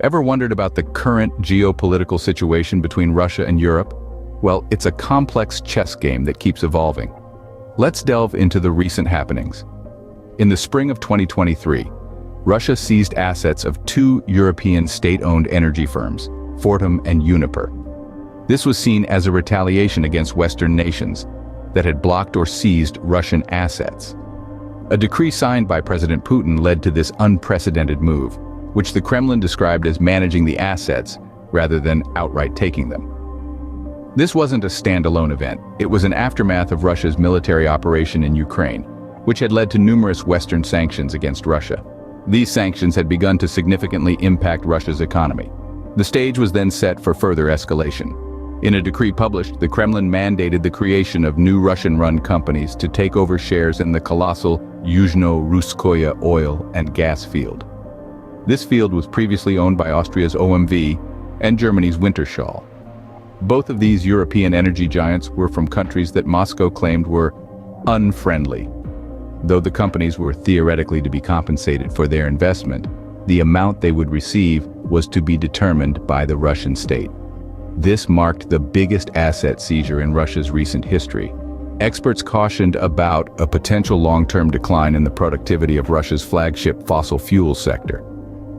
Ever wondered about the current geopolitical situation between Russia and Europe? Well, it's a complex chess game that keeps evolving. Let's delve into the recent happenings. In the spring of 2023, Russia seized assets of two European state-owned energy firms, Fortum and Uniper. This was seen as a retaliation against Western nations that had blocked or seized Russian assets. A decree signed by President Putin led to this unprecedented move, which the Kremlin described as managing the assets rather than outright taking them. This wasn't a standalone event. It was an aftermath of Russia's military operation in Ukraine, which had led to numerous Western sanctions against Russia. These sanctions had begun to significantly impact Russia's economy. The stage was then set for further escalation. In a decree published, the Kremlin mandated the creation of new Russian-run companies to take over shares in the colossal Yuzhno-Russkoye oil and gas field. This field was previously owned by Austria's OMV and Germany's Wintershall. Both of these European energy giants were from countries that Moscow claimed were unfriendly. Though the companies were theoretically to be compensated for their investment, the amount they would receive was to be determined by the Russian state. This marked the biggest asset seizure in Russia's recent history. Experts cautioned about a potential long-term decline in the productivity of Russia's flagship fossil fuel sector.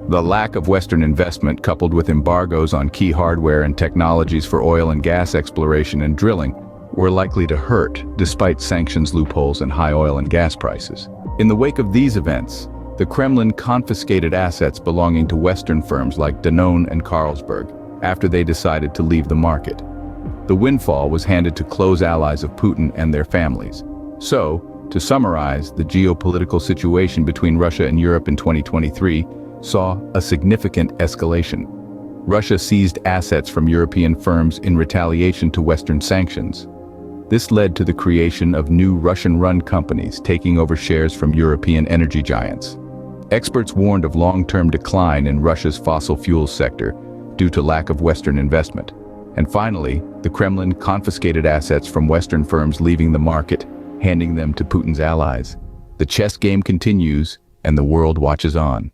The lack of Western investment, coupled with embargoes on key hardware and technologies for oil and gas exploration and drilling, were likely to hurt, despite sanctions loopholes and high oil and gas prices. In the wake of these events, the Kremlin confiscated assets belonging to Western firms like Danone and Carlsberg after they decided to leave the market. The windfall was handed to close allies of Putin and their families. So, to summarize, the geopolitical situation between Russia and Europe in 2023 saw a significant escalation. Russia seized assets from European firms in retaliation to Western sanctions. This led to the creation of new Russian-run companies taking over shares from European energy giants. Experts warned of long-term decline in Russia's fossil fuel sector due to lack of Western investment. And finally, the Kremlin confiscated assets from Western firms leaving the market, handing them to Putin's allies. The chess game continues, and the world watches on.